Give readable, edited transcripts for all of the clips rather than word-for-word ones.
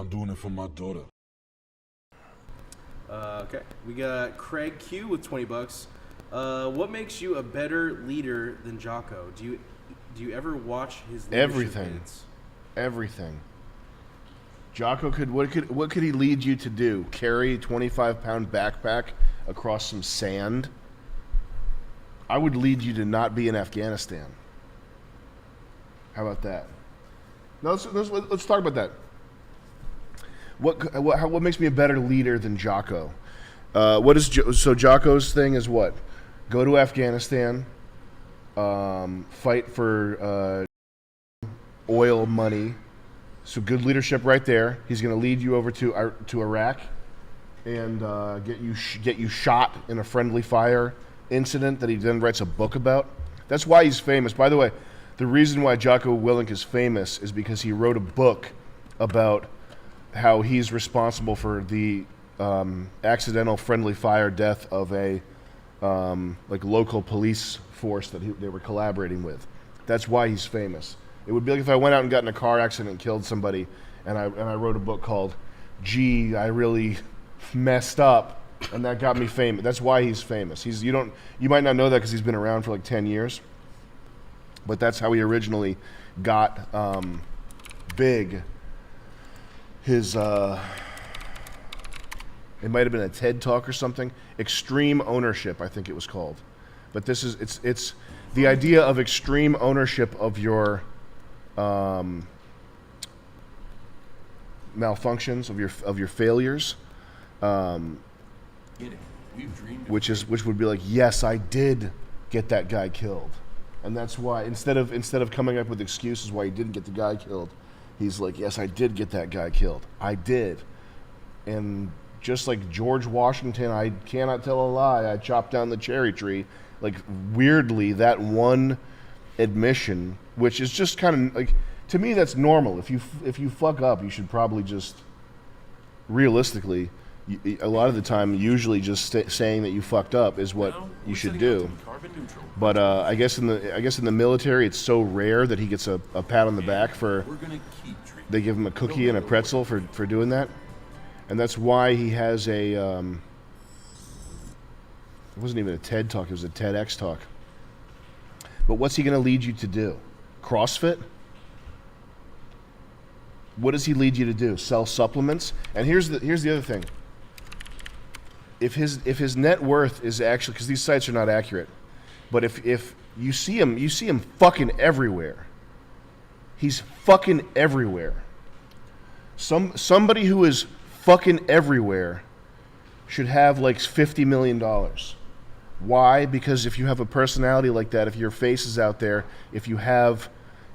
I'm doing it for my daughter. Okay, we got Craig Q with $20. What makes you a better leader than Jocko? Do you ever watch his leadership vids? Everything. Jocko what could he lead you to do? Carry a 25-pound backpack across some sand? I would lead you to not be in Afghanistan. How about that? No, let's talk about that. What makes me a better leader than Jocko? So Jocko's thing is what? Go to Afghanistan, fight for oil money. So good leadership right there. He's going to lead you over to Iraq and get you shot in a friendly fire incident that he then writes a book about. That's why he's famous. By the way, the reason why Jocko Willink is famous is because he wrote a book about how he's responsible for the accidental friendly fire death of a local police force that they were collaborating with. That's why he's famous. It would be like if I went out and got in a car accident and killed somebody, and I wrote a book called "Gee, I Really Messed Up," and that got me famous. That's why he's famous. You might not know that because he's been around for like 10 years, but that's how he originally got big. His it might have been a TED Talk or something. Extreme ownership, I think it was called. But it's the idea of extreme ownership of your malfunctions, of your failures, which would be like, yes, I did get that guy killed, and that's why instead of coming up with excuses why he didn't get the guy killed, he's like, yes, I did get that guy killed. I did. And just like George Washington, I cannot tell a lie, I chopped down the cherry tree. Like, weirdly, that one admission, which is just kind of like, to me, that's normal. If you fuck up, you should probably just, realistically, a lot of the time, usually just saying that you fucked up is what you should do. But I guess in the military, it's so rare that he gets a pat on the back for. They give him a cookie and a pretzel for doing that, and that's why he has a. It wasn't even a TED Talk; it was a TEDx talk. But what's he going to lead you to do? CrossFit? What does he lead you to do? Sell supplements? And here's the other thing. If his net worth is actually, because these sites are not accurate, but if you see him fucking everywhere. He's fucking everywhere. Somebody who is fucking everywhere should have like $50 million. Why? Because if you have a personality like that, if your face is out there, if you have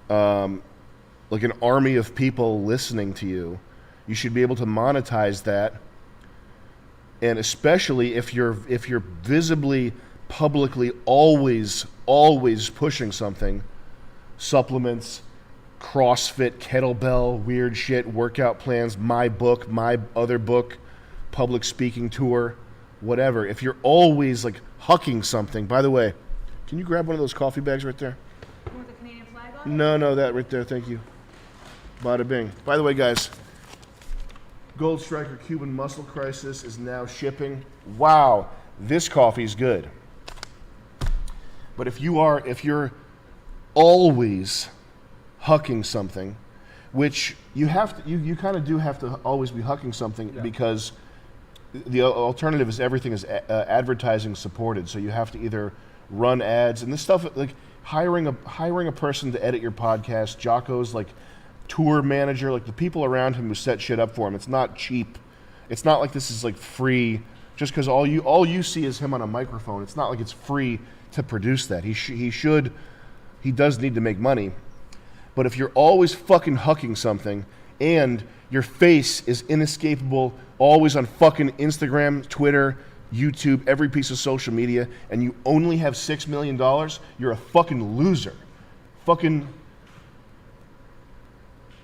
like an army of people listening to you, you should be able to monetize that. And especially if you're visibly, publicly, always pushing something, supplements, CrossFit, kettlebell, weird shit, workout plans, my book, my other book, public speaking tour, whatever. If you're always like hucking something, by the way, can you grab one of those coffee bags right there? You want the Canadian flag on? No, that right there, thank you. Bada bing. By the way, guys, Gold Striker Cuban Muscle Crisis is now shipping. Wow, this coffee's good. But if you're always hucking something, which you kind of do have to always be hucking something, because the alternative is everything is advertising supported. So you have to either run ads, and this stuff, like hiring a person to edit your podcast. Jocko's like tour manager, like the people around him who set shit up for him. It's not cheap. It's not like this is like free just because all you see is him on a microphone. It's not like it's free to produce that. He does need to make money. But if you're always fucking hucking something and your face is inescapable, always on fucking Instagram, Twitter, YouTube, every piece of social media, and you only have $6 million, you're a fucking loser. Fucking,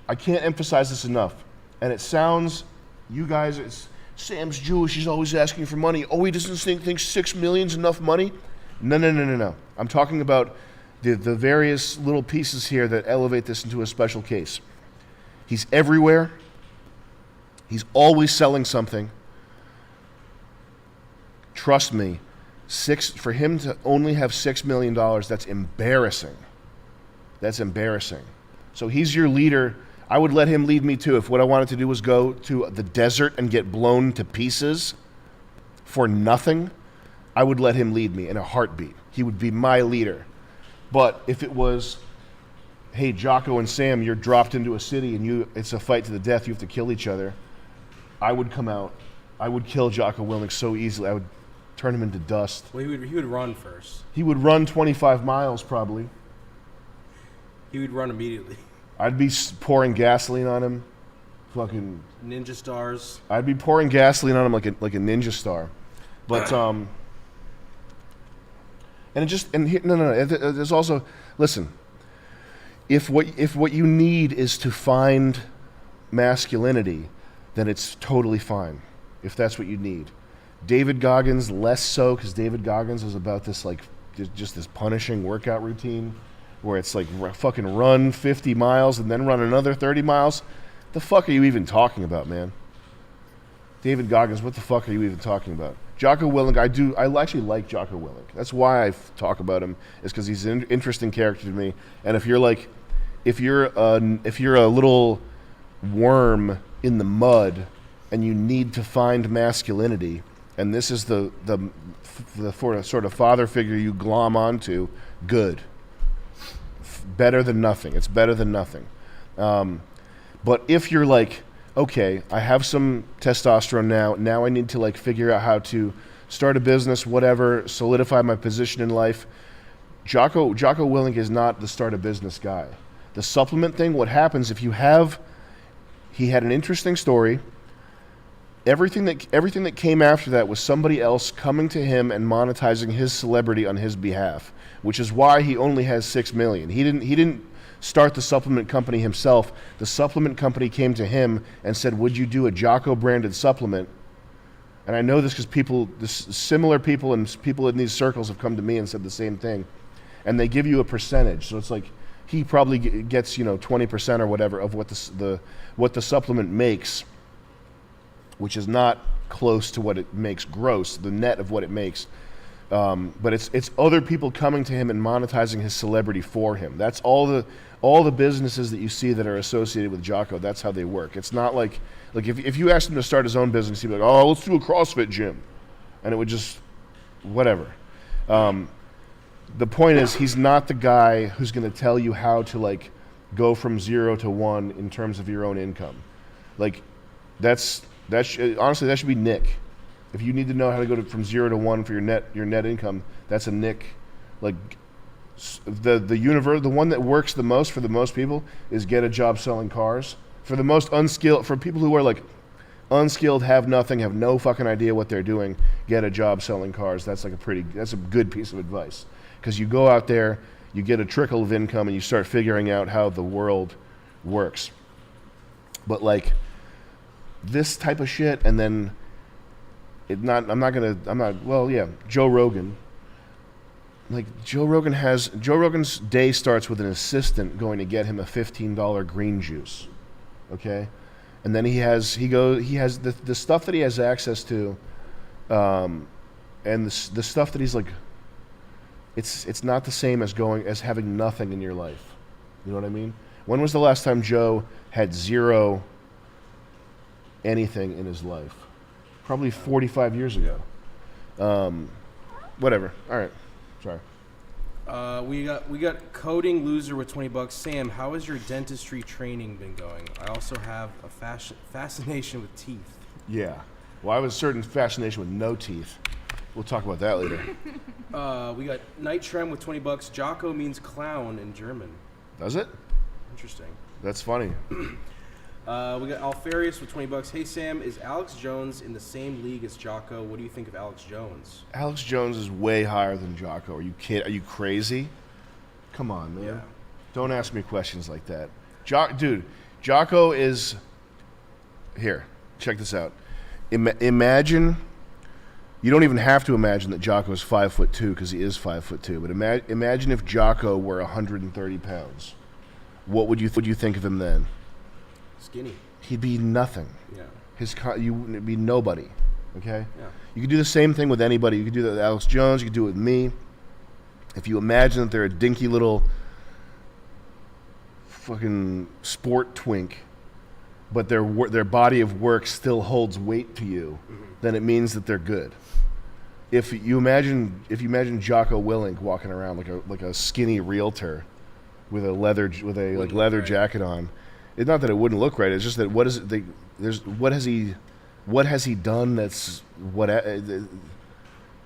I can't emphasize this enough. And it sounds, you guys, Sam's Jewish, he's always asking for money. Oh, he doesn't think 6 million's enough money? No. I'm talking about the various little pieces here that elevate this into a special case. He's everywhere. He's always selling something. Trust me, for him to only have $6 million, that's embarrassing. That's embarrassing. So he's your leader. I would let him lead me too. If what I wanted to do was go to the desert and get blown to pieces for nothing, I would let him lead me in a heartbeat. He would be my leader. But if it was, hey, Jocko and Sam, you're dropped into a city and it's a fight to the death, you have to kill each other, I would come out. I would kill Jocko Willink so easily. I would turn him into dust. Well, he would run first. He would run 25 miles probably. He would run immediately. I'd be pouring gasoline on him. Fucking ninja stars. I'd be pouring gasoline on him like a ninja star. But and it just no. There's also, listen. If what you need is to find masculinity, then it's totally fine. If that's what you need. David Goggins, less so, because David Goggins is about this like just this punishing workout routine where it's like fucking run 50 miles and then run another 30 miles. The fuck are you even talking about, man? David Goggins, what the fuck are you even talking about? Jocko Willink, I actually like Jocko Willink. That's why I talk about him, is because he's an interesting character to me. And if you're a little worm in the mud and you need to find masculinity, and this is the sort of father figure you glom onto, good. Better than nothing. It's better than nothing. But if you're like, okay, I have some testosterone now I need to like figure out how to start a business, whatever, solidify my position in life, Jocko Willink is not the start a business guy. The supplement thing, what happens if he had an interesting story. Everything that came after that was somebody else coming to him and monetizing his celebrity on his behalf, which is why he only has $6 million. He didn't start the supplement company himself. The supplement company came to him and said, "Would you do a Jocko branded supplement?" And I know this because similar people and people in these circles have come to me and said the same thing. And they give you a percentage, so it's like he probably gets 20% or whatever of what the supplement makes, which is not close to what it makes gross, the net of what it makes. But it's other people coming to him and monetizing his celebrity for him. That's all the businesses that you see that are associated with Jocko. That's how they work. It's not like if you asked him to start his own business, he'd be like, "Oh, let's do a CrossFit gym," and it would just whatever. The point is, he's not the guy who's going to tell you how to like go from 0 to 1 in terms of your own income. Like honestly, that should be Nick. If you need to know how to go from 0 to 1 for your net income, that's a Nick. Like the one that works the most for the most people is get a job selling cars. For the most unskilled, for people who are like unskilled, have nothing, have no fucking idea what they're doing, get a job selling cars. That's a good piece of advice, because you go out there, you get a trickle of income, and you start figuring out how the world works. But like this type of shit, and then Joe Rogan. Like Joe Rogan's day starts with an assistant going to get him a $15 green juice. Okay? And then he has the stuff that he has access to, and the stuff that he's like, it's not the same as having nothing in your life. You know what I mean? When was the last time Joe had zero anything in his life? Probably 45 years ago. Whatever. All right. Sorry. We got coding loser with $20. Sam, how has your dentistry training been going? I also have a fascination with teeth. Yeah. Well, I have a certain fascination with no teeth. We'll talk about that later. We got Night Trem with $20. Jocko means clown in German. Does it? Interesting. That's funny. We got Alfarius with $20. Hey Sam, is Alex Jones in the same league as Jocko? What do you think of Alex Jones? Alex Jones is way higher than Jocko. Are you crazy? Come on, man. Yeah. Don't ask me questions like that. Dude, Jocko is... Here, check this out. Imagine... You don't even have to imagine that Jocko is 5'2", because he is 5'2". But imagine if Jocko were 130 pounds. What would you think of him then? Skinny. He'd be nothing. Yeah. You would be nobody. Okay? Yeah. You could do the same thing with anybody. You could do that with Alex Jones. You could do it with me. If you imagine that they're a dinky little fucking sport twink, but their body of work still holds weight to you, then it means that they're good. If you imagine Jocko Willink walking around like a skinny realtor with a leather jacket on, it's not that it wouldn't look right. It's just that what has he done that's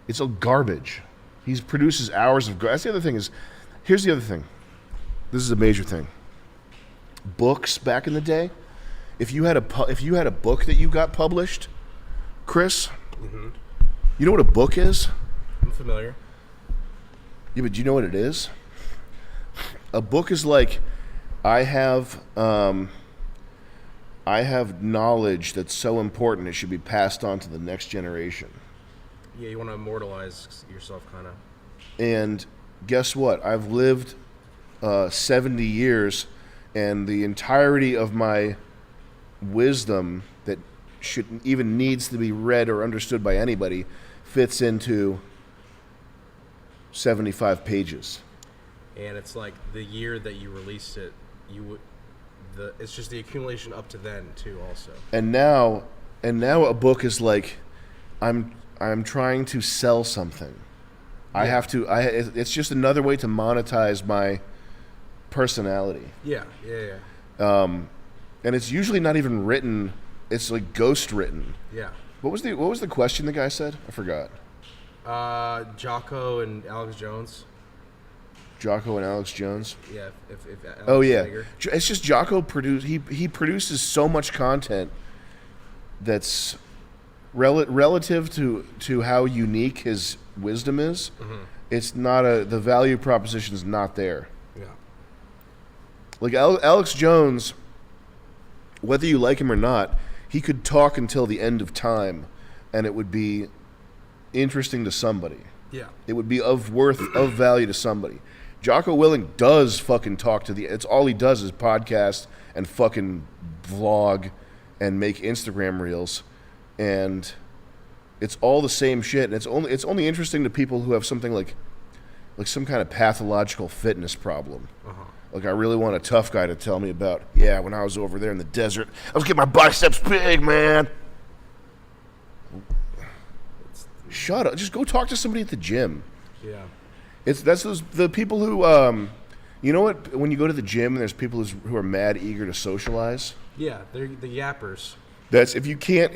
it's a garbage. He produces hours of that's the other thing here's the other thing. This is a major thing. Books back in the day, if you had a book that you got published, Chris, you know what a book is? I'm familiar. Yeah, but do you know what it is? A book is like I have knowledge that's so important it should be passed on to the next generation. Yeah, you want to immortalize yourself, kind of. And guess what? I've lived 70 years, and the entirety of my wisdom that even needs to be read or understood by anybody fits into 75 pages. And it's like the year that you released it, it's just the accumulation up to then too, also. And now a book is like, I'm trying to sell something. Yeah. It's just another way to monetize my personality. Yeah. And it's usually not even written. It's like ghost written. Yeah. What was the question the guy said? I forgot. Jocko and Alex Jones. Jocko and Alex Jones. Yeah. If Alex Bigger. It's just Jocko he produces so much content that's relative to how unique his wisdom is. It's not the value proposition is not there. Yeah. Like Alex Jones, whether you like him or not, he could talk until the end of time, and it would be interesting to somebody. Yeah. It would be of value to somebody. Jocko Willink does fucking talk it's all he does is podcast and fucking vlog and make Instagram reels, and it's all the same shit. And it's only interesting to people who have something like some kind of pathological fitness problem. Like I really want a tough guy to tell me about, when I was over there in the desert, I was getting my biceps big, man. Shut up. Just go talk to somebody at the gym. Yeah. That's the people who, you know what? When you go to the gym and there's people who are mad eager to socialize. Yeah, they're the yappers. That's if you can't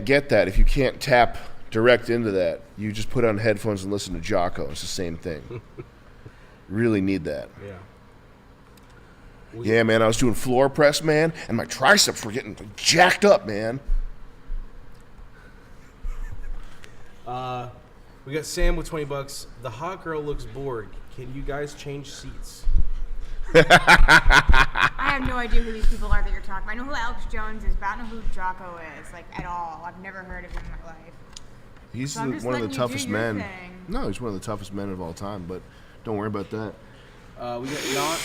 get that, if you can't tap direct into that, you just put on headphones and listen to Jocko. It's the same thing. Really need that. Yeah. Yeah, man. I was doing floor press, man, and my triceps were getting jacked up, man. We got Sam with $20. The hot girl looks bored. Can you guys change seats? I have no idea who these people are that you're talking about. I know who Alex Jones is, but I don't know who Jocko is, like, at all. I've never heard of him in my life. He's So I'm just one of the letting you do toughest your men. thing. No, he's one of the toughest men of all time, but don't worry about that. We got